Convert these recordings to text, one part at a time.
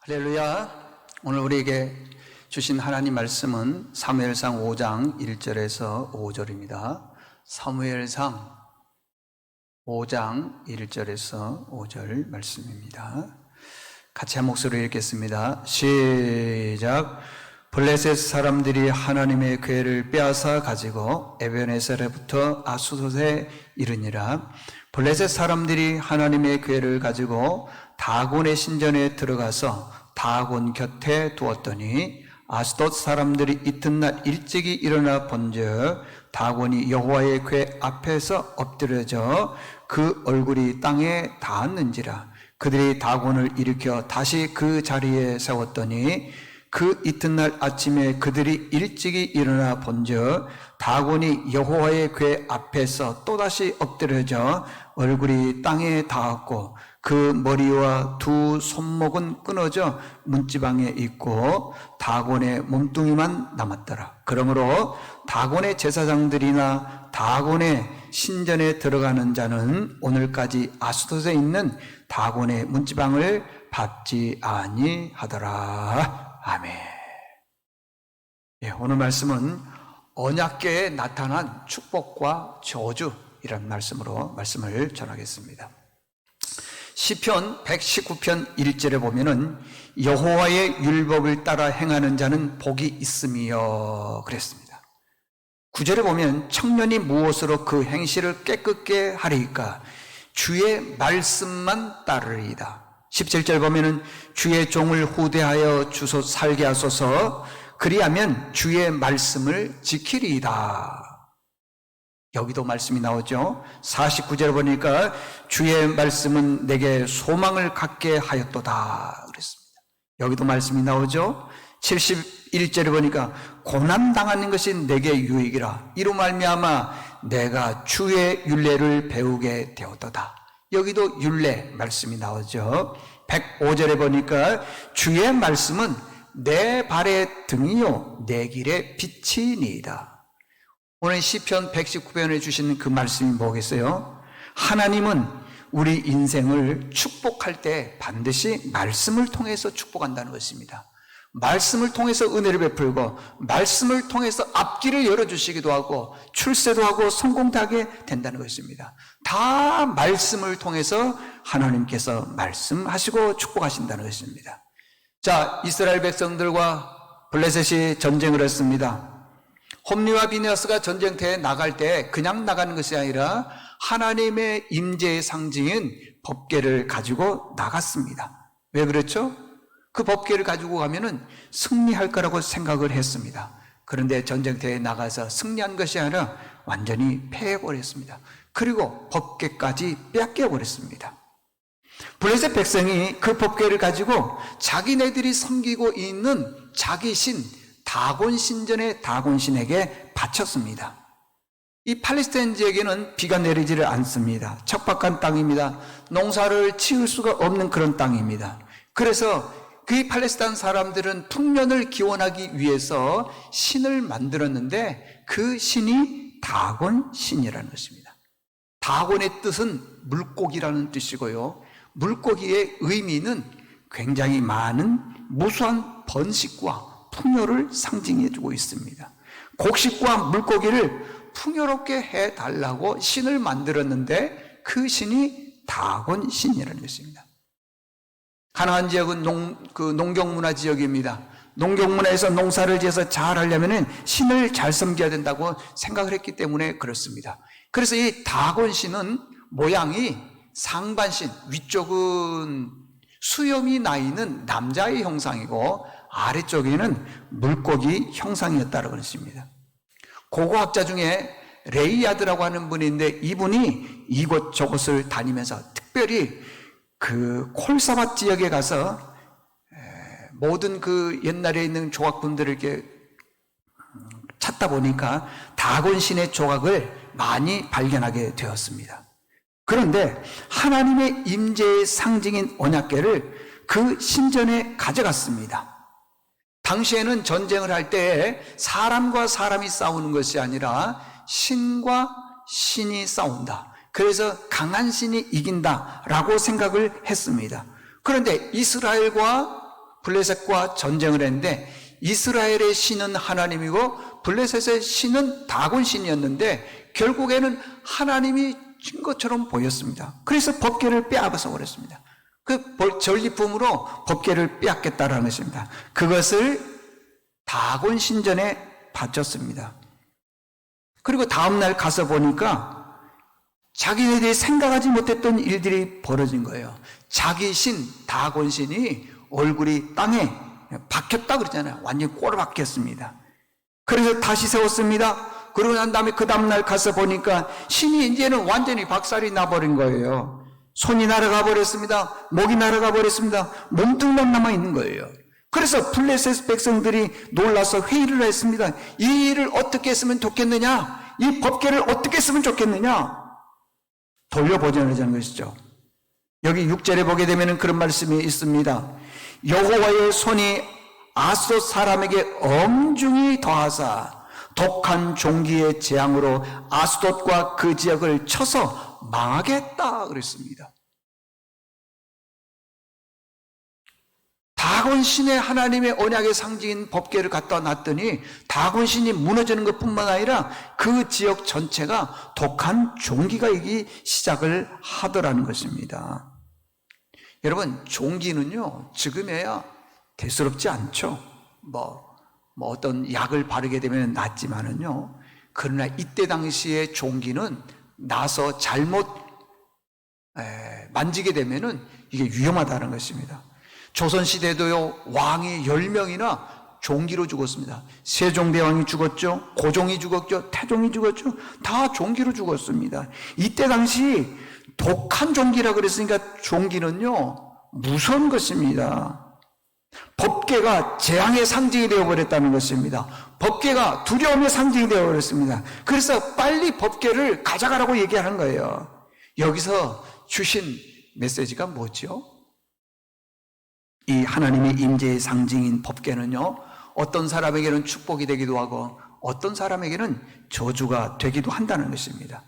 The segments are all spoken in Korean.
할렐루야. 오늘 우리에게 주신 하나님 말씀은 사무엘상 5장 1절에서 5절입니다. 사무엘상 5장 1절에서 5절 말씀입니다. 같이 한 목소리로 읽겠습니다. 시작. 블레셋 사람들이 하나님의 궤를 빼앗아 가지고 에베네셀에부터 아수솥에 이르니라. 블레셋 사람들이 하나님의 궤를 가지고 다곤의 신전에 들어가서 다곤 곁에 두었더니 아스돗 사람들이 이튿날 일찍이 일어나 본즉 다곤이 여호와의 궤 앞에서 엎드려져 그 얼굴이 땅에 닿았는지라. 그들이 다곤을 일으켜 다시 그 자리에 세웠더니 그 이튿날 아침에 그들이 일찍이 일어나 본즉 다곤이 여호와의 궤 앞에서 또다시 엎드려져 얼굴이 땅에 닿았고 그 머리와 두 손목은 끊어져 문지방에 있고 다곤의 몸뚱이만 남았더라. 그러므로 다곤의 제사장들이나 다곤의 신전에 들어가는 자는 오늘까지 아스돗에 있는 다곤의 문지방을 밟지 아니하더라. 아멘. 오늘 말씀은 언약궤에 나타난 축복과 저주이라는 말씀을 전하겠습니다. 시편 119편 1절에 보면은 여호와의 율법을 따라 행하는 자는 복이 있으며 그랬습니다. 9절에 보면 청년이 무엇으로 그 행실을 깨끗게 하리이까 주의 말씀만 따르리이다. 17절 보면은 주의 종을 후대하여 주소 살게 하소서 그리하면 주의 말씀을 지키리이다. 여기도 말씀이 나오죠. 49절 보니까 주의 말씀은 내게 소망을 갖게 하였도다 그랬습니다. 여기도 말씀이 나오죠. 71절에 보니까 고난당하는 것이 내게 유익이라 이로 말미암아 내가 주의 율례를 배우게 되었도다. 여기도 율례 말씀이 나오죠. 105절에 보니까 주의 말씀은 내 발의 등이요 내 길의 빛이니이다. 오늘 시편 119편에 주시는 그 말씀이 뭐겠어요? 하나님은 우리 인생을 축복할 때 반드시 말씀을 통해서 축복한다는 것입니다. 말씀을 통해서 은혜를 베풀고 말씀을 통해서 앞길을 열어주시기도 하고 출세도 하고 성공도 하게 된다는 것입니다. 다 말씀을 통해서 하나님께서 말씀하시고 축복하신다는 것입니다. 자, 이스라엘 백성들과 블레셋이 전쟁을 했습니다. 홈리와 비느하스가 전쟁터에 나갈 때 그냥 나가는 것이 아니라 하나님의 임재의 상징인 법궤를 가지고 나갔습니다. 왜 그렇죠? 그 법궤를 가지고 가면은 승리할 거라고 생각을 했습니다. 그런데 전쟁터에 나가서 승리한 것이 아니라 완전히 패해버렸습니다. 그리고 법궤까지 뺏겨버렸습니다. 블레셋 백성이 그 법궤를 가지고 자기네들이 섬기고 있는 자기 신 다곤 신전의 다곤 신에게 바쳤습니다. 이 팔레스타인 지역에는 비가 내리지를 않습니다. 척박한 땅입니다. 농사를 지을 수가 없는 그런 땅입니다. 그래서 그 팔레스타인 사람들은 풍년을 기원하기 위해서 신을 만들었는데 그 신이 다곤 신이라는 것입니다. 다곤의 뜻은 물고기라는 뜻이고요. 물고기의 의미는 굉장히 많은 무수한 번식과 풍요를 상징해주고 있습니다. 곡식과 물고기를 풍요롭게 해달라고 신을 만들었는데 그 신이 다곤 신이라는 것입니다. 가나안 지역은 농경문화 지역입니다. 농경문화에서 농사를 지어서 잘 하려면 신을 잘 섬겨야 된다고 생각을 했기 때문에 그렇습니다. 그래서 이 다곤 신은 모양이 상반신, 위쪽은 수염이 나 있는 남자의 형상이고 아래쪽에는 물고기 형상이었다고 그랬습니다. 고고학자 중에 레이야드라고 하는 분이 있는데 이분이 이곳저곳을 다니면서 특별히 그 콜사밭 지역에 가서 모든 그 옛날에 있는 조각분들을 이렇게 찾다 보니까 다곤 신의 조각을 많이 발견하게 되었습니다. 그런데 하나님의 임재의 상징인 언약궤를 그 신전에 가져갔습니다. 당시에는 전쟁을 할 때 사람과 사람이 싸우는 것이 아니라 신과 신이 싸운다. 그래서 강한 신이 이긴다라고 생각을 했습니다. 그런데 이스라엘과 블레셋과 전쟁을 했는데 이스라엘의 신은 하나님이고 블레셋의 신은 다곤 신이었는데 결국에는 하나님이 진 것처럼 보였습니다. 그래서 법궤를 빼앗아 버렸습니다. 그 전리품으로 법궤를 빼앗겠다라는 것입니다. 그것을 다곤 신전에 바쳤습니다. 그리고 다음날 가서 보니까 자기네들이 생각하지 못했던 일들이 벌어진 거예요. 자기 신, 다곤 신이 얼굴이 땅에 박혔다 그러잖아요. 완전히 꼴을 박혔습니다. 그래서 다시 세웠습니다. 그러고 난 다음에 그 다음날 가서 보니까 신이 이제는 완전히 박살이 나버린 거예요. 손이 날아가 버렸습니다. 목이 날아가 버렸습니다. 몸뚱만 남아있는 거예요. 그래서 블레셋 백성들이 놀라서 회의를 했습니다. 이 일을 어떻게 했으면 좋겠느냐? 이 법궤를 어떻게 했으면 좋겠느냐? 돌려보자는 것이죠. 여기 6절에 보게 되면 그런 말씀이 있습니다. 여호와의 손이 아스돗 사람에게 엄중히 더하사 독한 종기의 재앙으로 아스돗과 그 지역을 쳐서 망하게 했다 그랬습니다. 다곤 신의 하나님의 언약의 상징인 법궤를 갖다 놨더니 다곤 신이 무너지는 것뿐만 아니라 그 지역 전체가 독한 종기가 이기 시작을 하더라는 것입니다. 여러분, 종기는요 지금에야 대수롭지 않죠. 뭐 어떤 약을 바르게 되면 낫지만은요, 그러나 이때 당시에 종기는 나서 잘못 만지게 되면은 이게 위험하다는 것입니다. 조선시대도요, 왕이 10명이나 종기로 죽었습니다. 세종대왕이 죽었죠. 고종이 죽었죠. 태종이 죽었죠. 다 종기로 죽었습니다. 이때 당시 독한 종기라 그랬으니까 종기는요, 무서운 것입니다. 법궤가 재앙의 상징이 되어버렸다는 것입니다. 법궤가 두려움의 상징이 되어버렸습니다. 그래서 빨리 법궤를 가져가라고 얘기하는 거예요. 여기서 주신 메시지가 뭐죠? 이 하나님의 임재의 상징인 법궤는요, 어떤 사람에게는 축복이 되기도 하고 어떤 사람에게는 저주가 되기도 한다는 것입니다.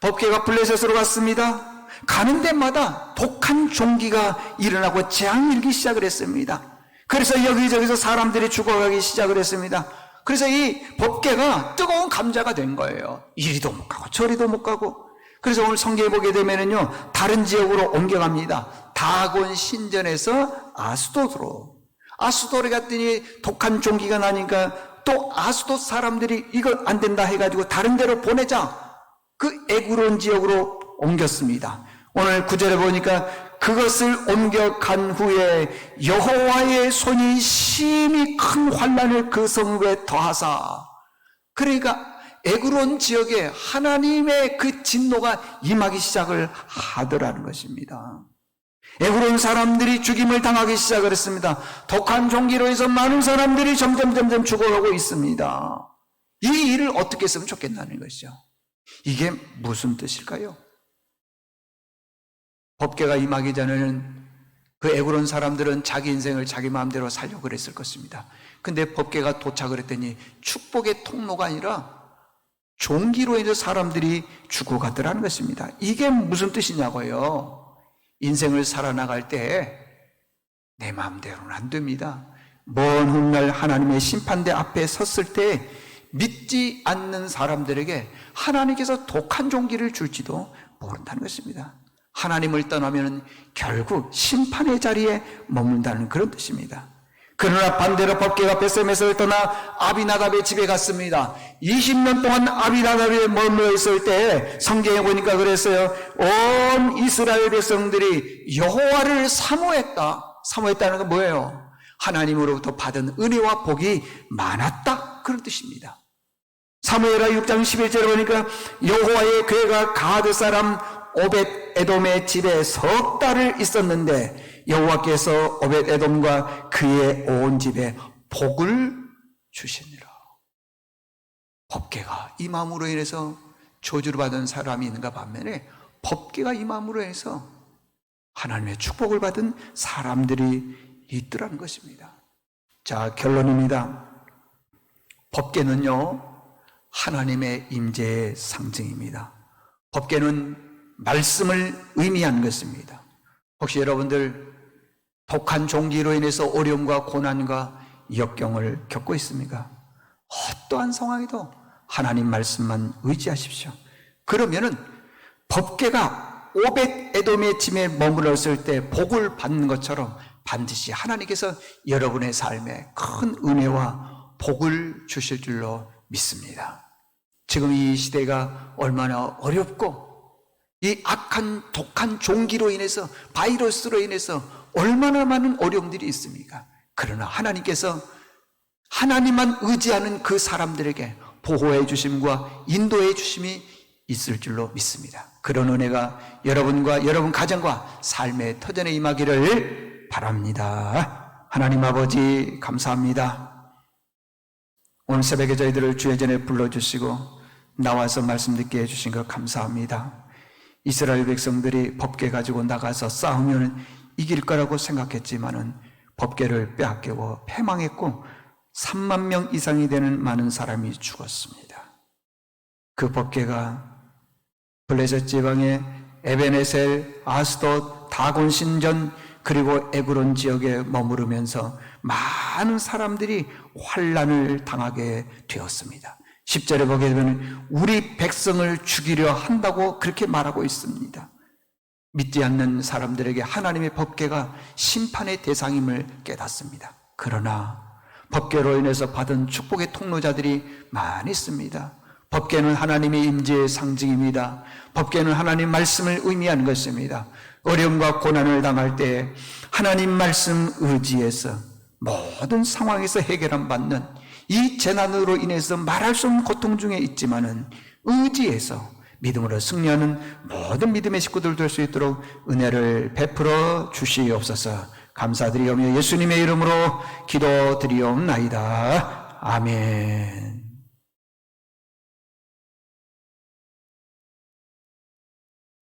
법궤가 블레셋으로 갔습니다. 가는 데마다 독한 종기가 일어나고 재앙이 일기 시작을 했습니다. 그래서 여기저기서 사람들이 죽어가기 시작을 했습니다. 그래서 이 법궤가 뜨거운 감자가 된 거예요. 이리도 못 가고 저리도 못 가고. 그래서 오늘 성경에 보게 되면은요, 다른 지역으로 옮겨갑니다. 다곤 신전에서 아스돗으로. 아스돗에 갔더니 독한 종기가 나니까 또 아스돗 사람들이 이거 안 된다 해가지고 다른 데로 보내자. 그 에그론 지역으로 옮겼습니다. 오늘 9절에 보니까 그것을 옮겨간 후에 여호와의 손이 심히 큰 환난을 그 성읍에 더하사. 그러니까 에그론 지역에 하나님의 그 진노가 임하기 시작을 하더라는 것입니다. 에그론 사람들이 죽임을 당하기 시작을 했습니다. 독한 종기로 해서 많은 사람들이 점점 죽어가고 있습니다. 이 일을 어떻게 했으면 좋겠다는 것이죠. 이게 무슨 뜻일까요? 법궤가 임하기 전에는 그 에그론 사람들은 자기 인생을 자기 마음대로 살려고 그랬을 것입니다. 근데 법궤가 도착을 했더니 축복의 통로가 아니라 종기로 인해서 사람들이 죽어가더라는 것입니다. 이게 무슨 뜻이냐고요? 인생을 살아나갈 때 내 마음대로는 안 됩니다. 먼 훗날 하나님의 심판대 앞에 섰을 때 믿지 않는 사람들에게 하나님께서 독한 종기를 줄지도 모른다는 것입니다. 하나님을 떠나면 결국 심판의 자리에 머문다는 그런 뜻입니다. 그러나 반대로 법궤가 베셀메스를 떠나 아비나답의 집에 갔습니다. 20년 동안 아비나답에 머물러 있을 때 성경에 보니까 그랬어요. 온 이스라엘 백성들이 여호와를 사모했다. 사모했다는 건 뭐예요? 하나님으로부터 받은 은혜와 복이 많았다. 그런 뜻입니다. 사무엘하 6장 11절에 보니까 여호와의 궤가 가드 사람 오벳 에돔의 집에 석 달을 있었는데 여호와께서 오벳 에돔과 그의 온 집에 복을 주시니라. 법궤가 임함으로 인해서 저주를 받은 사람이 있는가 반면에 법궤가 임함으로 인해서 하나님의 축복을 받은 사람들이 있더라는 것입니다. 자, 결론입니다. 법궤는요, 하나님의 임재의 상징입니다. 법궤는 말씀을 의미하는 것입니다. 혹시 여러분들 독한 종기로 인해서 어려움과 고난과 역경을 겪고 있습니까? 어떠한 상황에도 하나님 말씀만 의지하십시오. 그러면은 법궤가 오벳 에돔의 집에 머물렀을 때 복을 받는 것처럼 반드시 하나님께서 여러분의 삶에 큰 은혜와 복을 주실 줄로 믿습니다. 지금 이 시대가 얼마나 어렵고 이 악한 독한 종기로 인해서, 바이러스로 인해서 얼마나 많은 어려움들이 있습니까? 그러나 하나님께서 하나님만 의지하는 그 사람들에게 보호해 주심과 인도해 주심이 있을 줄로 믿습니다. 그런 은혜가 여러분과 여러분 가정과 삶의 터전에 임하기를 바랍니다. 하나님 아버지 감사합니다. 오늘 새벽에 저희들을 주의 전에 불러주시고 나와서 말씀 듣게 해주신 것 감사합니다. 이스라엘 백성들이 법궤 가지고 나가서 싸우면 이길 거라고 생각했지만은 법궤를 빼앗기고 패망했고 3만 명 이상이 되는 많은 사람이 죽었습니다. 그 법궤가 블레셋 지방의 에베네셀, 아스돗, 다곤 신전 그리고 에그론 지역에 머무르면서 많은 사람들이 환난을 당하게 되었습니다. 10절에 보게 되면 우리 백성을 죽이려 한다고 그렇게 말하고 있습니다. 믿지 않는 사람들에게 하나님의 법궤가 심판의 대상임을 깨닫습니다. 그러나 법궤로 인해서 받은 축복의 통로자들이 많이 있습니다. 법궤는 하나님의 임재의 상징입니다. 법궤는 하나님 말씀을 의미하는 것입니다. 어려움과 고난을 당할 때 하나님 말씀 의지해서 모든 상황에서 해결함 받는 이 재난으로 인해서 말할 수 없는 고통 중에 있지만은 의지해서 믿음으로 승리하는 모든 믿음의 식구들 될 수 있도록 은혜를 베풀어 주시옵소서. 감사드리오며 예수님의 이름으로 기도드리옵나이다. 아멘.